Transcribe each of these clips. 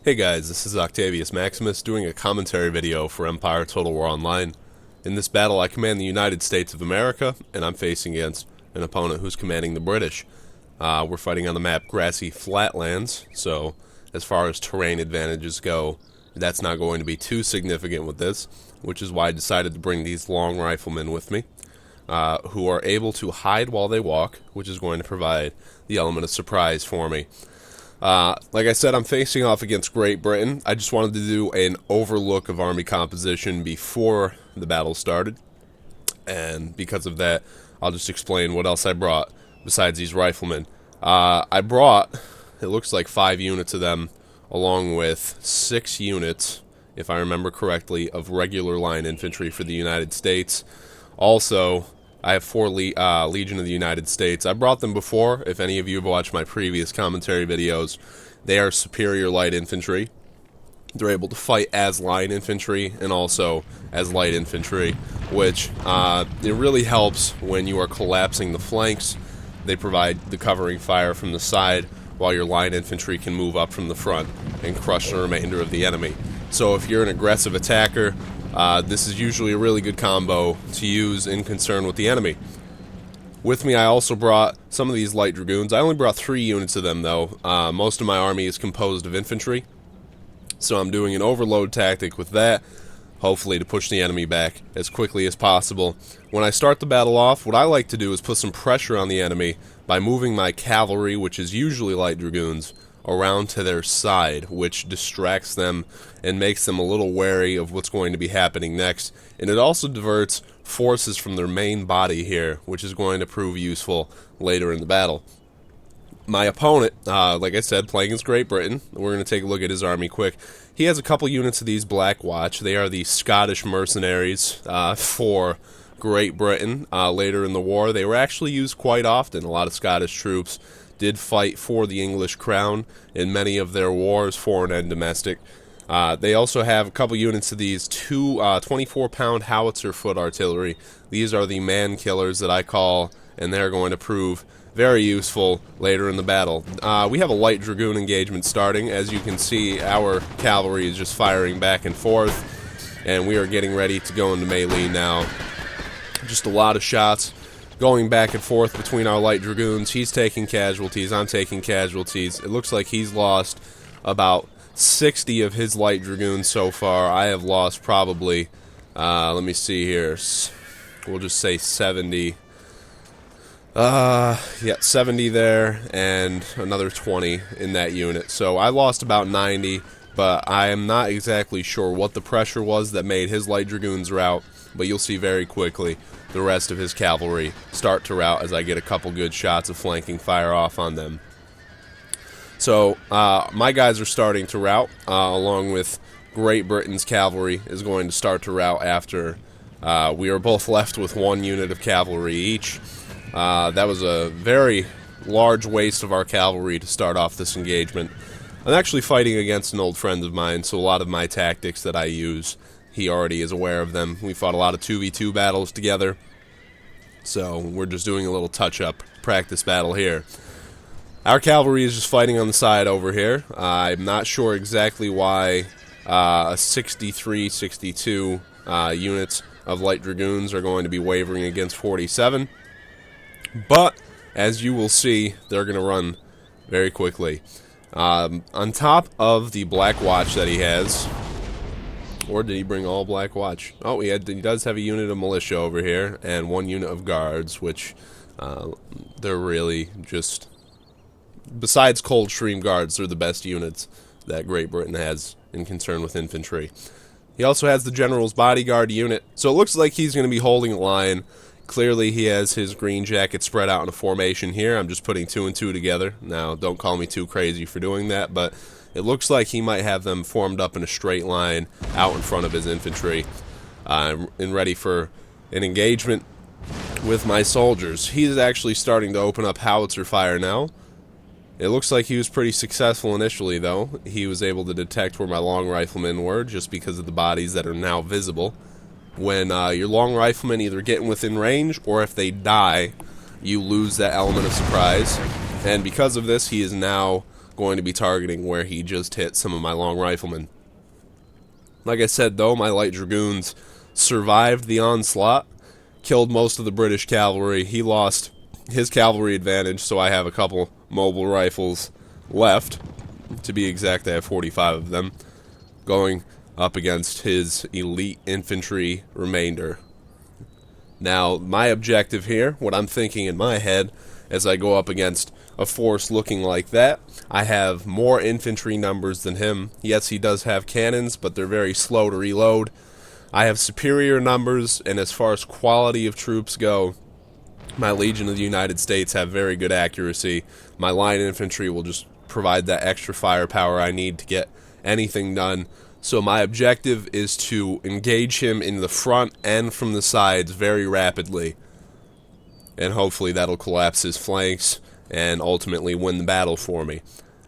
Hey guys, this is Octavius Maximus doing a commentary video for Empire Total War Online. In this battle I command the United States of America, and I'm facing against an opponent who's commanding the British. We're fighting on the map Grassy Flatlands, so as far as terrain advantages go, that's not going to be too significant with this, which is why I decided to bring these long riflemen with me, who are able to hide while they walk, which is going to provide the element of surprise for me. Like I said, I'm facing off against Great Britain. I just wanted to do an overlook of army composition before the battle started, and because of that, I'll just explain what else I brought besides these riflemen. I brought, it looks like 5 units of them, along with 6 units, if I remember correctly, of regular line infantry for the United States. Also, I have 4 Legion of the United States. I brought them before. If any of you have watched my previous commentary videos, they are superior light infantry. They're able to fight as line infantry and also as light infantry, which it really helps when you are collapsing the flanks. They provide the covering fire from the side, while your line infantry can move up from the front and crush the remainder of the enemy. So if you're an aggressive attacker, this is usually a really good combo to use in concern with the enemy. With me, I also brought some of these light dragoons. I only brought 3 units of them, though. Most of my army is composed of infantry, so I'm doing an overload tactic with that, hopefully to push the enemy back as quickly as possible. When I start the battle off, what I like to do is put some pressure on the enemy by moving my cavalry, which is usually light dragoons, around to their side, which distracts them and makes them a little wary of what's going to be happening next. And it also diverts forces from their main body here, which is going to prove useful later in the battle. My opponent, like I said, playing as Great Britain. We're going to take a look at his army quick. He has a couple units of these Black Watch. They are the Scottish mercenaries for Great Britain. Later in the war, they were actually used quite often. A lot of Scottish troops did fight for the English crown in many of their wars, foreign and domestic. They also have a couple units of these 24-pound howitzer foot artillery. These are the man killers that I call, and they're going to prove very useful later in the battle. We have a light dragoon engagement starting. As you can see, our cavalry is just firing back and forth, and we are getting ready to go into melee now. Just a lot of shots going back and forth between our light dragoons. He's taking casualties, I'm taking casualties. It looks like he's lost about 60 of his light dragoons so far. I have lost probably, let me see here, we'll just say 70. Yeah, 70 there, and another 20 in that unit. So I lost about 90, but I am not exactly sure what the pressure was that made his light dragoons rout, but you'll see very quickly the rest of his cavalry start to rout as I get a couple good shots of flanking fire off on them. So my guys are starting to rout, along with Great Britain's cavalry is going to start to rout after we are both left with 1 unit of cavalry each. That was a very large waste of our cavalry to start off this engagement. I'm actually fighting against an old friend of mine, so a lot of my tactics that I use, he already is aware of them. We fought a lot of 2v2 battles together, so we're just doing a little touch-up practice battle here. Our cavalry is just fighting on the side over here. I'm not sure exactly why 63-62 units of light dragoons are going to be wavering against 47. But, as you will see, they're going to run very quickly. On top of the Black Watch that he has, or did he bring all Black Watch? Oh, he does have a unit of militia over here, and 1 unit of guards, which they're really just, besides Coldstream Guards, they're the best units that Great Britain has in concern with infantry. He also has the General's Bodyguard unit, so it looks like he's going to be holding a line. Clearly, he has his green jacket spread out in a formation here. I'm just putting 2 and 2 together. Now, don't call me too crazy for doing that, but it looks like he might have them formed up in a straight line out in front of his infantry and ready for an engagement with my soldiers. He's actually starting to open up howitzer fire now. It looks like he was pretty successful initially, though. He was able to detect where my long riflemen were just because of the bodies that are now visible. When your long riflemen either get within range or if they die, you lose that element of surprise. And because of this, he is now going to be targeting where he just hit some of my long riflemen. Like I said, though, my light dragoons survived the onslaught, killed most of the British cavalry. He lost his cavalry advantage, so I have a couple mobile rifles left. To be exact, I have 45 of them, going up against his elite infantry remainder. Now, my objective here, what I'm thinking in my head, as I go up against a force looking like that, I have more infantry numbers than him. Yes, he does have cannons, but they're very slow to reload. I have superior numbers, and as far as quality of troops go, my Legion of the United States have very good accuracy. My line infantry will just provide that extra firepower I need to get anything done. So my objective is to engage him in the front and from the sides very rapidly. And hopefully that'll collapse his flanks and ultimately win the battle for me.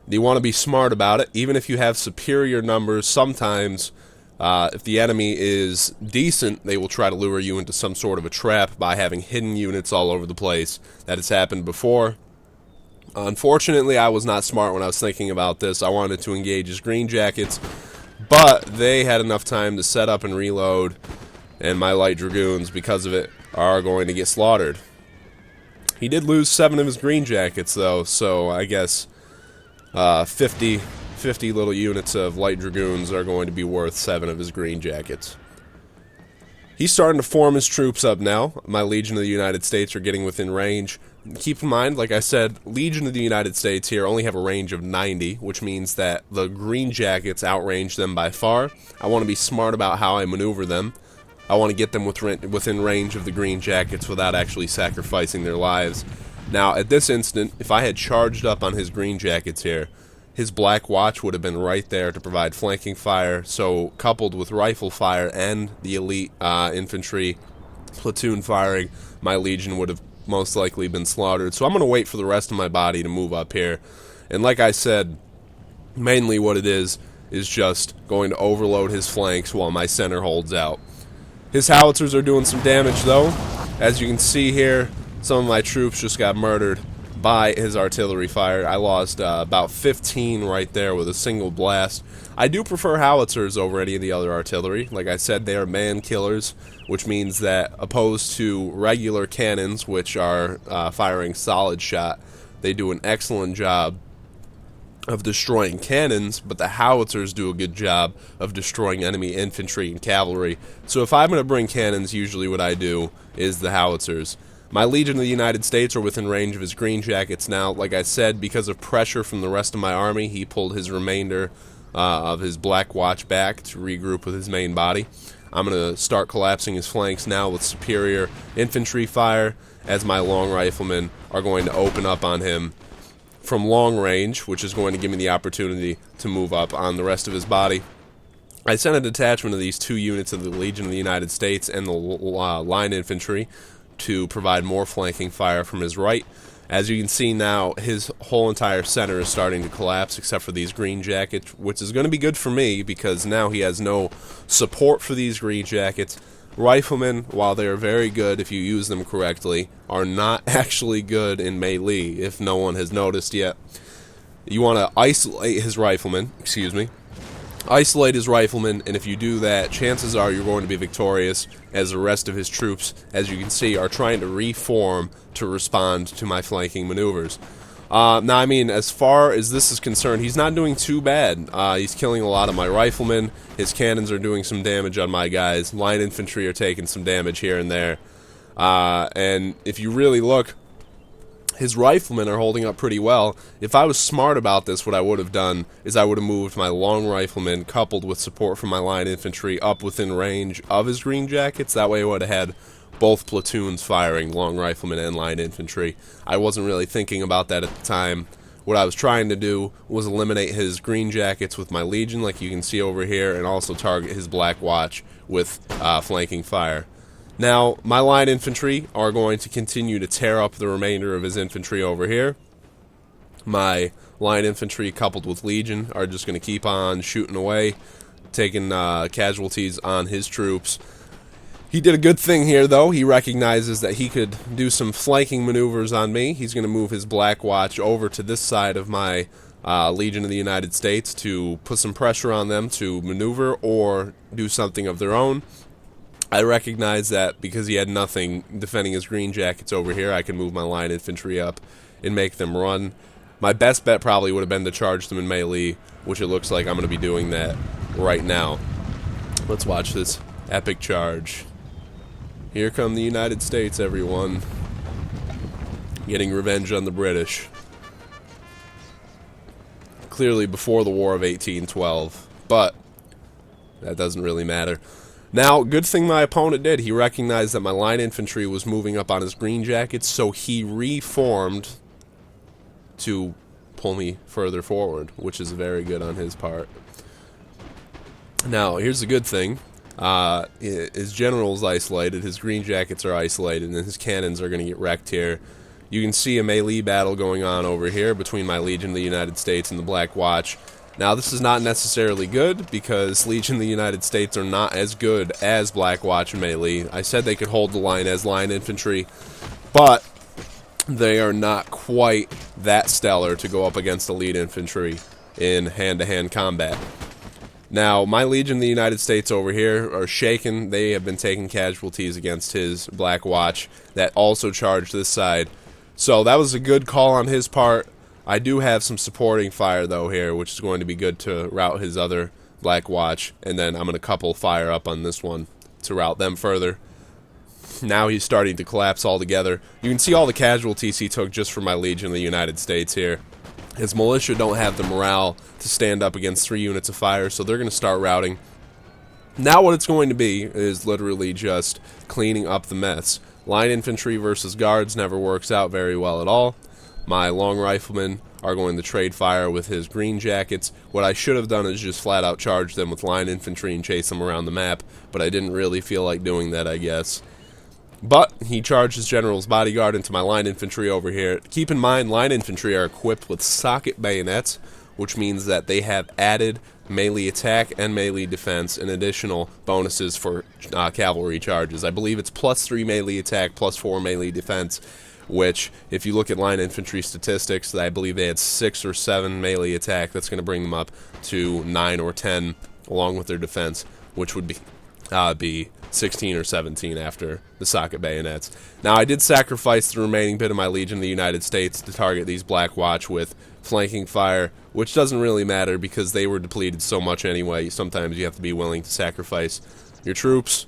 You want to be smart about it. Even if you have superior numbers, sometimes if the enemy is decent, they will try to lure you into some sort of a trap by having hidden units all over the place. That has happened before. Unfortunately, I was not smart when I was thinking about this. I wanted to engage his green jackets, but they had enough time to set up and reload, and my light dragoons, because of it, are going to get slaughtered. He did lose 7 of his green jackets, though, so I guess 50 little units of light dragoons are going to be worth 7 of his green jackets. He's starting to form his troops up now. My Legion of the United States are getting within range. Keep in mind, like I said, Legion of the United States here only have a range of 90, which means that the green jackets outrange them by far. I want to be smart about how I maneuver them. I want to get them within range of the green jackets without actually sacrificing their lives. Now, at this instant, if I had charged up on his green jackets here, his Black Watch would have been right there to provide flanking fire, so coupled with rifle fire and the elite infantry platoon firing, my Legion would have most likely been slaughtered. So I'm going to wait for the rest of my body to move up here. And like I said, mainly what it is just going to overload his flanks while my center holds out. His howitzers are doing some damage, though. As you can see here, some of my troops just got murdered by his artillery fire. I lost about 15 right there with a single blast. I do prefer howitzers over any of the other artillery. Like I said, they are man killers, which means that opposed to regular cannons, which are firing solid shot, they do an excellent job of destroying cannons, but the howitzers do a good job of destroying enemy infantry and cavalry. So if I'm going to bring cannons, usually what I do is the howitzers. My Legion of the United States are within range of his green jackets now. Like I said, because of pressure from the rest of my army, he pulled his remainder of his Black Watch back to regroup with his main body. I'm going to start collapsing his flanks now with superior infantry fire, as my long riflemen are going to open up on him from long range, which is going to give me the opportunity to move up on the rest of his body. I sent a detachment of these 2 units of the Legion of the United States and the line infantry to provide more flanking fire from his right. As you can see now, his whole entire center is starting to collapse except for these green jackets, which is going to be good for me because now he has no support for these green jackets. Riflemen, while they are very good if you use them correctly, are not actually good in melee, if no one has noticed yet. You want to isolate his riflemen, isolate his riflemen, and if you do that, chances are you're going to be victorious, as the rest of his troops, as you can see, are trying to reform to respond to my flanking maneuvers. Now, I mean, as far as this is concerned, he's not doing too bad. He's killing a lot of my riflemen. His cannons are doing some damage on my guys. Line infantry are taking some damage here and there. And if you really look, his riflemen are holding up pretty well. If I was smart about this, what I would have done is I would have moved my long riflemen, coupled with support from my line infantry, up within range of his green jackets. That way I would have had both platoons firing, long riflemen and line infantry. I wasn't really thinking about that at the time. What I was trying to do was eliminate his green jackets with my Legion, like you can see over here, and also target his Black Watch with flanking fire. Now, my line infantry are going to continue to tear up the remainder of his infantry over here. My line infantry, coupled with Legion, are just going to keep on shooting away, taking casualties on his troops. He did a good thing here, though. He recognizes that he could do some flanking maneuvers on me. He's going to move his Black Watch over to this side of my Legion of the United States to put some pressure on them to maneuver or do something of their own. I recognize that because he had nothing defending his green jackets over here, I can move my line infantry up and make them run. My best bet probably would have been to charge them in melee, which it looks like I'm going to be doing that right now. Let's watch this epic charge. Here come the United States, everyone. Getting revenge on the British. Clearly before the War of 1812, but that doesn't really matter. Now, good thing my opponent did. He recognized that my line infantry was moving up on his green jackets, so he reformed to pull me further forward, which is very good on his part. Now, here's the good thing. His general's isolated, his green jackets are isolated, and his cannons are going to get wrecked here. You can see a melee battle going on over here between my Legion of the United States and the Black Watch. Now, this is not necessarily good because Legion of the United States are not as good as Black Watch and melee. I said they could hold the line as line infantry, but they are not quite that stellar to go up against elite infantry in hand-to-hand combat. Now, my Legion of the United States over here are shaken. They have been taking casualties against his Black Watch that also charged this side. So that was a good call on his part. I do have some supporting fire, though, here, which is going to be good to rout his other Black Watch. And then I'm going to couple fire up on this one to rout them further. Now he's starting to collapse altogether. You can see all the casualties he took just from my Legion of the United States here. His militia don't have the morale to stand up against 3 units of fire, so they're going to start routing. Now what it's going to be is literally just cleaning up the mess. Line infantry versus guards never works out very well at all. My long riflemen are going to trade fire with his green jackets. What I should have done is just flat out charge them with line infantry and chase them around the map, but I didn't really feel like doing that, I guess. But he charged his general's bodyguard into my line infantry over here. Keep in mind, line infantry are equipped with socket bayonets, which means that they have added melee attack and melee defense and additional bonuses for cavalry charges. I believe it's +3 melee attack, +4 melee defense, which, if you look at line infantry statistics, I believe they had 6 or 7 melee attack. That's going to bring them up to 9 or 10, along with their defense, which would be 16 or 17 after the socket bayonets. Now, I did sacrifice the remaining bit of my Legion of the United States to target these Black Watch with flanking fire, which doesn't really matter because they were depleted so much anyway. Sometimes you have to be willing to sacrifice your troops.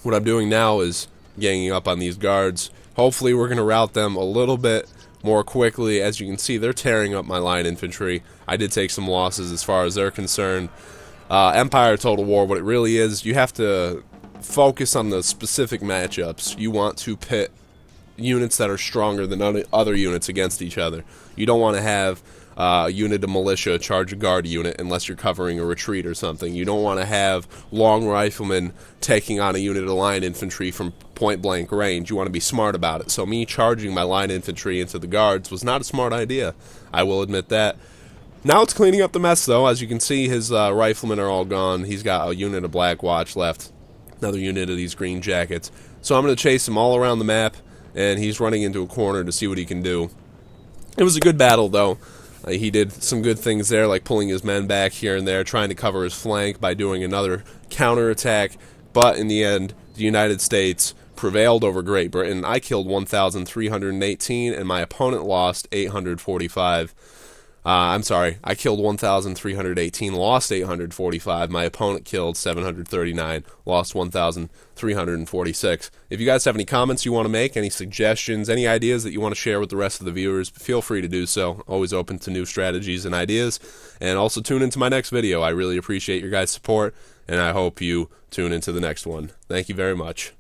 What I'm doing now is ganging up on these guards. Hopefully we're going to rout them a little bit more quickly. As you can see, they're tearing up my line infantry. I did take some losses as far as they're concerned. Empire Total War, what it really is, you have to focus on the specific matchups. You want to pit units that are stronger than other units against each other. You don't want to have a unit of militia charge a guard unit unless you're covering a retreat or something. You don't want to have long riflemen taking on a unit of line infantry from point-blank range. You want to be smart about it. So me charging my line infantry into the guards was not a smart idea. I will admit that. Now it's cleaning up the mess, though. As you can see, his riflemen are all gone. He's got a unit of Black Watch left, another unit of these green jackets. So I'm going to chase him all around the map, and he's running into a corner to see what he can do. It was a good battle, though. He did some good things there, like pulling his men back here and there, trying to cover his flank by doing another counterattack. But in the end, the United States prevailed over Great Britain. I killed 1,318, and my opponent lost 845. I'm sorry, I killed 1,318, lost 845. My opponent killed 739, lost 1,346. If you guys have any comments you want to make, any suggestions, any ideas that you want to share with the rest of the viewers, feel free to do so. Always open to new strategies and ideas. And also tune into my next video. I really appreciate your guys' support, and I hope you tune into the next one. Thank you very much.